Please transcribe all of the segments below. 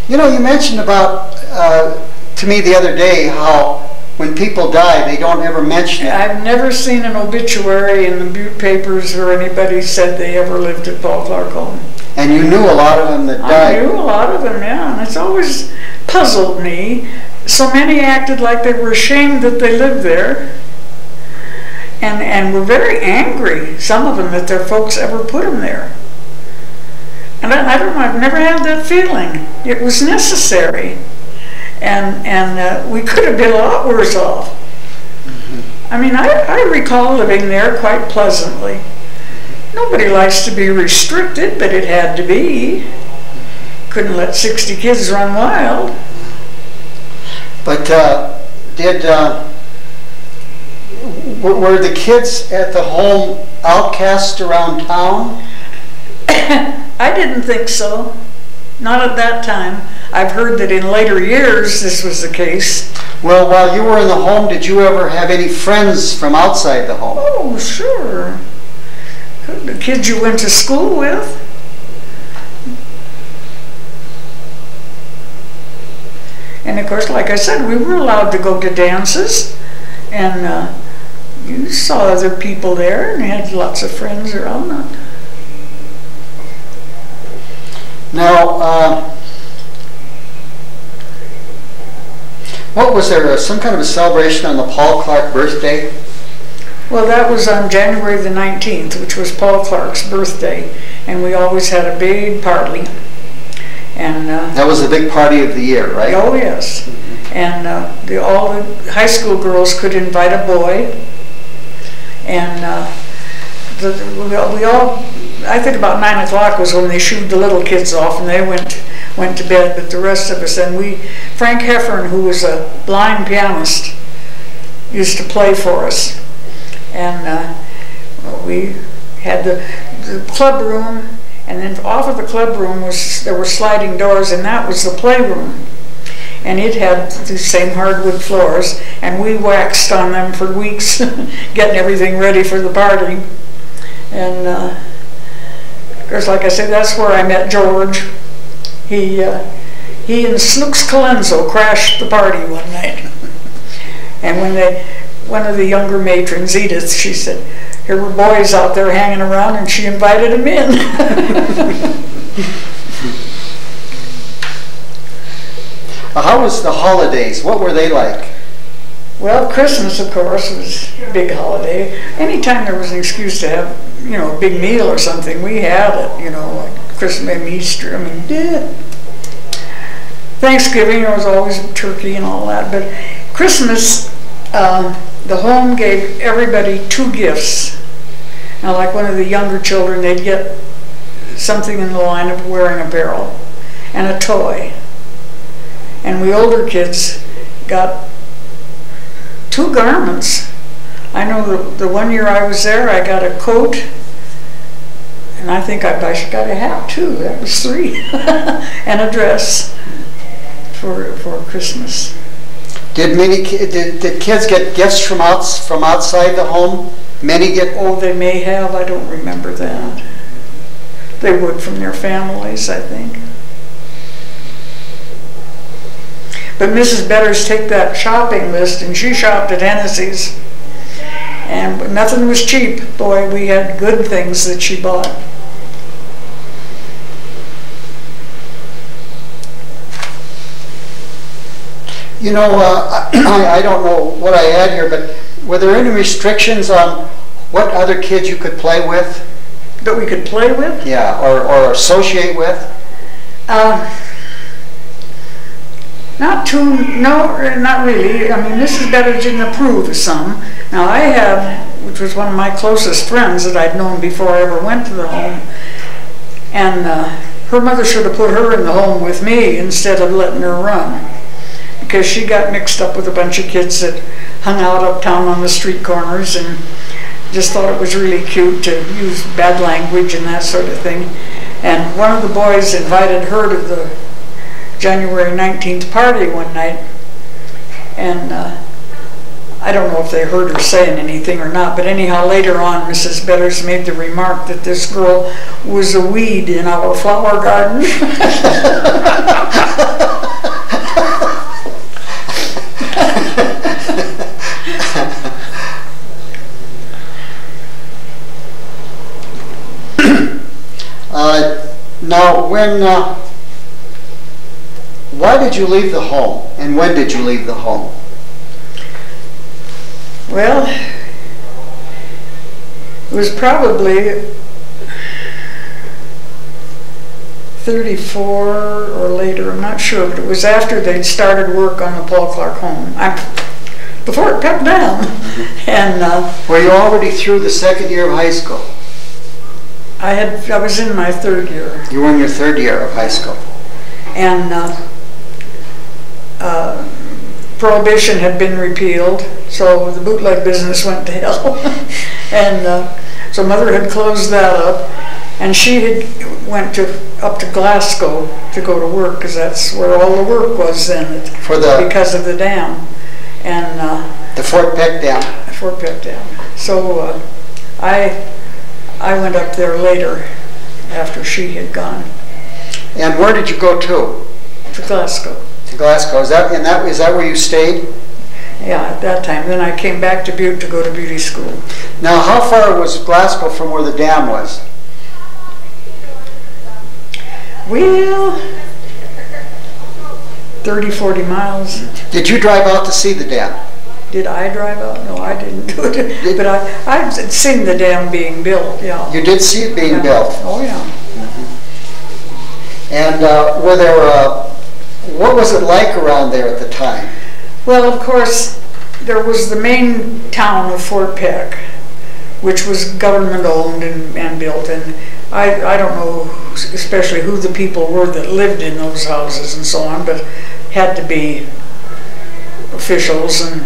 You know, you mentioned about, to me the other day, how when people die, they don't ever mention it. I've never seen an obituary in the Butte papers or anybody said they ever lived at Paul Clark Home. And you knew a lot of them that died. I knew a lot of them, yeah, and it's always puzzled me. So many acted like they were ashamed that they lived there, and were very angry, some of them, that their folks ever put them there. And I don't know, I've never had that feeling. It was necessary. And we could have been a lot worse off. I mean, I recall living there quite pleasantly. Nobody likes to be restricted, but it had to be. Couldn't let 60 kids run wild. But were the kids at the home outcasts around town? I didn't think so. Not at that time. I've heard that in later years this was the case. Well, while you were in the home, did you ever have any friends from outside the home? Oh, sure. The kids you went to school with. And of course, like I said, we were allowed to go to dances, and you saw other people there and had lots of friends around that. Now, what was there, some kind of a celebration on the Paul Clark birthday? Well, that was on January the 19th, which was Paul Clark's birthday, and we always had a big party. And that was the big party of the year, right? Oh, yes. And all the high school girls could invite a boy, and we all, I think about 9 o'clock was when they shooed the little kids off and they went to bed, but the rest of us, and Frank Heffern, who was a blind pianist, used to play for us. And we had the club room, and then off of the club room there were sliding doors, and that was the playroom. And it had the same hardwood floors, and we waxed on them for weeks, getting everything ready for the party. And of course, like I said, that's where I met George. He and Snooks Colenso crashed the party one night. And when one of the younger matrons, Edith, she said, here were boys out there hanging around, and she invited them in. How was the holidays? What were they like? Well, Christmas, of course, was a big holiday. Anytime there was an excuse to have, a big meal or something, we had it, like Christmas and Easter. I mean, Thanksgiving, there was always turkey and all that. But Christmas, the home gave everybody 2 gifts. Now, like one of the younger children, they'd get something in the line of wearing apparel and a toy. And we older kids got 2 garments. I know the one year I was there, I got a coat, and I think I got a hat too. That was 3, and a dress for Christmas. Did kids get gifts from outside the home? Many get. Oh, they may have. I don't remember that. They would from their families, I think. But Mrs. Betters take that shopping list, and she shopped at Hennessy's, and nothing was cheap. Boy, we had good things that she bought. I don't know what I had here, but were there any restrictions on what other kids you could play with? That we could play with? Yeah, or associate with? Not really. I mean, Mrs. Betters didn't approve of some. Now, I have, which was one of my closest friends that I'd known before I ever went to the home, and her mother should have put her in the home with me instead of letting her run, because she got mixed up with a bunch of kids that hung out uptown on the street corners and just thought it was really cute to use bad language and that sort of thing. And one of the boys invited her to the January 19th party one night, and I don't know if they heard her saying anything or not, but anyhow, later on, Mrs. Betters made the remark that this girl was a weed in our flower garden. then, why did you leave the home, and when did you leave the home? Well, it was probably 34 or later, I'm not sure, but it was after they'd started work on the Paul Clark home. Before it cut down. And were you already through the second year of high school? I was in my third year. You were in your third year of high school. And Prohibition had been repealed, so the bootleg business went to hell. And so Mother had closed that up, and she had went up to Glasgow to go to work, because that's where all the work was then, because of the dam. And the Fort Peck Dam. Fort Peck Dam. So I went up there later, after she had gone. And where did you go to? To Glasgow. To Glasgow. Is that where you stayed? Yeah, at that time. Then I came back to Butte to go to beauty school. Now, how far was Glasgow from where the dam was? Well, 30, 40 miles. Did you drive out to see the dam? Did I drive out? No, I didn't do it. But I've seen the dam being built, yeah. You did see it being built? Oh, yeah. Mm-hmm. And were there, what was it like around there at the time? Well, of course, there was the main town of Fort Peck, which was government owned and built. And I don't know especially who the people were that lived in those houses and so on, but had to be officials and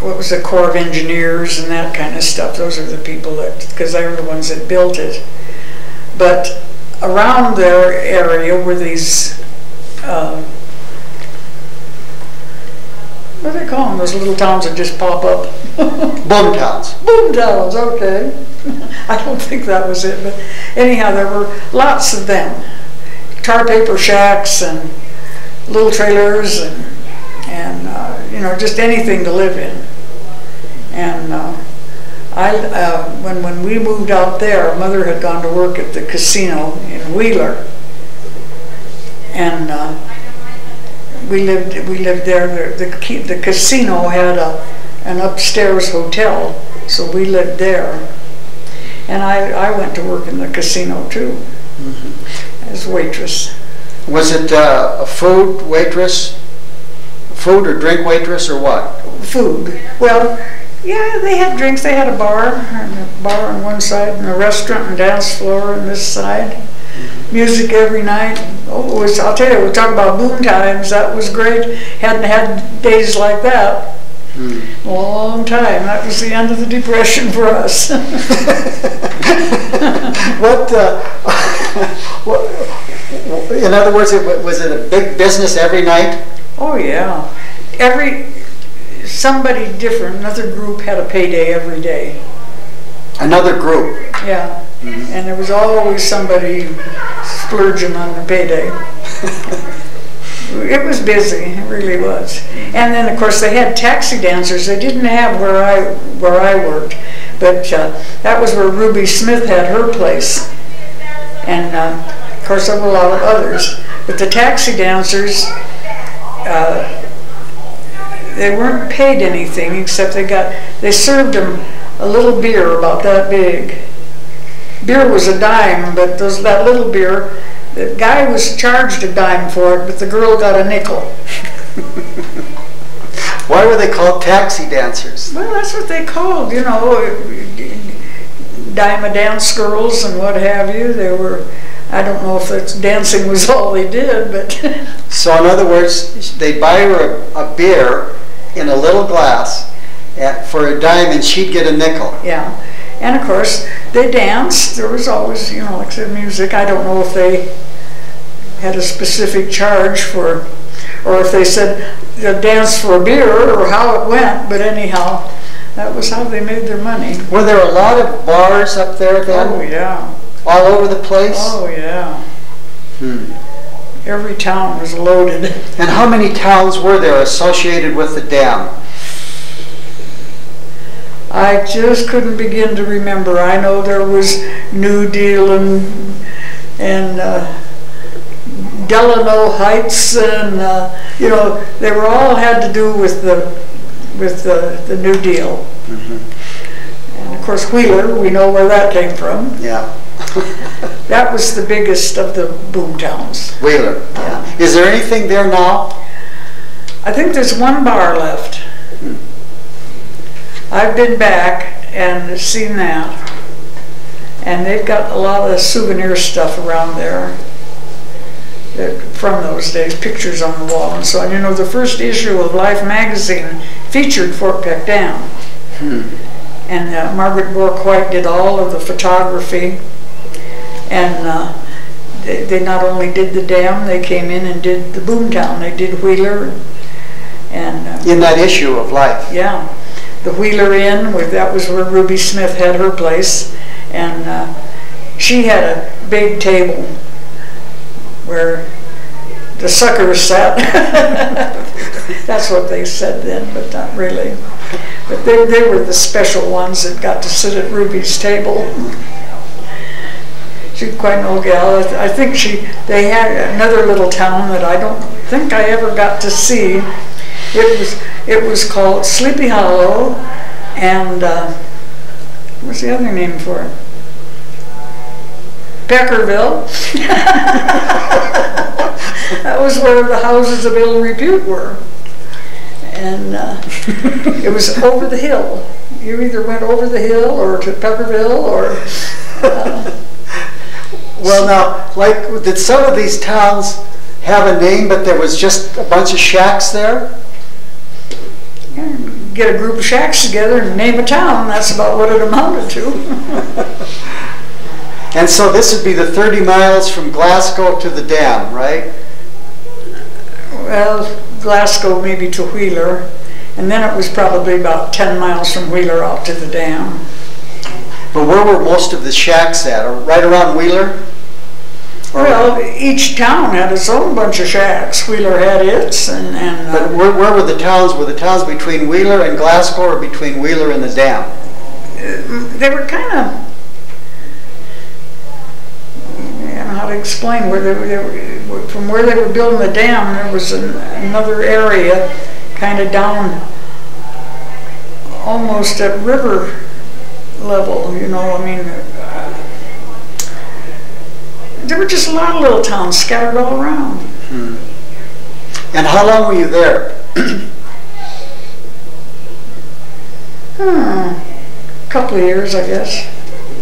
what was the Corps of Engineers and that kind of stuff. Those are the people that, because they were the ones that built it. But around their area were these, what do they call them, those little towns that just pop up? Boom towns. Boom towns, okay. I don't think that was it, but anyhow, there were lots of them. Tar paper shacks and little trailers and you know, just anything to live in. And when we moved out there, Mother had gone to work at the casino in Wheeler, and we lived there. The casino had an upstairs hotel, so we lived there. And I went to work in the casino too, as waitress. Was it a food waitress? Food or drink waitress or what? Food. Well, yeah, they had drinks. They had a bar on one side and a restaurant and dance floor on this side. Music every night. Oh, I'll tell you, we talk about boom times. That was great. Hadn't had days like that. A long time. That was the end of the Depression for us. In other words, was it a big business every night? Oh yeah. Somebody different, another group had a payday every day. Another group? Yeah. And there was always somebody splurging on the payday. It was busy, it really was. And then of course they had taxi dancers. They didn't have where I worked, but that was where Ruby Smith had her place. And of course there were a lot of others. But the taxi dancers, they weren't paid anything except they served them a little beer about that big. Beer was a dime, but that little beer, the guy was charged a dime for it, but the girl got a nickel. Why were they called taxi dancers? Well, that's what they called, you know, dime a dance girls and what have you. They were, I don't know if dancing was all they did, but... So in other words, they'd buy her a beer in a little glass for a dime and she'd get a nickel. Yeah. And of course, they danced. There was always, you know, like I said, music. I don't know if they had a specific charge for, or if they said dance for a beer or how it went, but anyhow, that was how they made their money. Were there a lot of bars up there then? Oh, yeah. All over the place? Oh, yeah. Every town was loaded. And how many towns were there associated with the dam? I just couldn't begin to remember. I know there was New Deal and Delano Heights, and you know, they were all had to do with the New Deal. And of course Wheeler, we know where that came from. Yeah. That was the biggest of the boom towns. Wheeler. Yeah. Is there anything there now? I think there's one bar left. I've been back and seen that, and they've got a lot of souvenir stuff around there from those days, pictures on the wall and so on. You know, the first issue of Life magazine featured Fort Peck Dam, and Margaret Bourke-White did all of the photography, and they not only did the dam, they came in and did the boomtown. They did Wheeler, and in that issue of Life. Yeah, the Wheeler Inn, that was where Ruby Smith had her place, and she had a big table where the suckers sat. That's what they said then, but not really. But they were the special ones that got to sit at Ruby's table. She's quite an old gal. I think they had another little town that I don't think I ever got to see. It was called Sleepy Hollow, and what's the other name for it? Peckerville. That was where the houses of ill repute were, and it was over the hill. You either went over the hill or to Peckerville, or. Well, now, like, did some of these towns have a name, but there was just a bunch of shacks there? Get a group of shacks together and name a town. That's about what it amounted to. And so this would be the 30 miles from Glasgow to the dam, right? Well, Glasgow maybe to Wheeler, and then it was probably about 10 miles from Wheeler out to the dam. But where were most of the shacks at? Right around Wheeler? Well, each town had its own bunch of shacks. Wheeler had its, and but where were the towns? Were the towns between Wheeler and Glasgow, or between Wheeler and the dam? They were kind of, I don't know how to explain where they were. From where they were building the dam, there was another area, kind of down, almost at river level. You know, I mean. There were just a lot of little towns scattered all around. And how long were you there? A couple of years, I guess.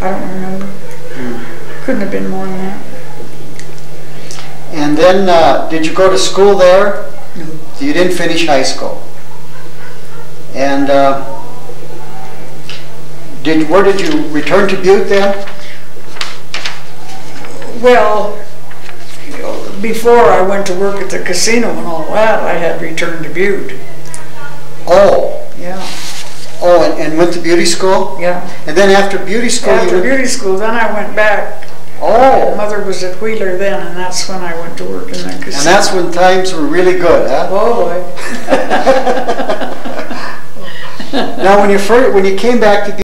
I don't remember. Couldn't have been more than that. And then, did you go to school there? No. So you didn't finish high school. And where did you return to Butte then? Well, before I went to work at the casino and all that, I had returned to Butte. Oh. Yeah. Oh, and went to beauty school? Yeah. And then after beauty school, beauty school, then I went back. Oh. Mother was at Wheeler then, and that's when I went to work in the casino. And that's when times were really good, huh? Oh boy. Now, when you came back to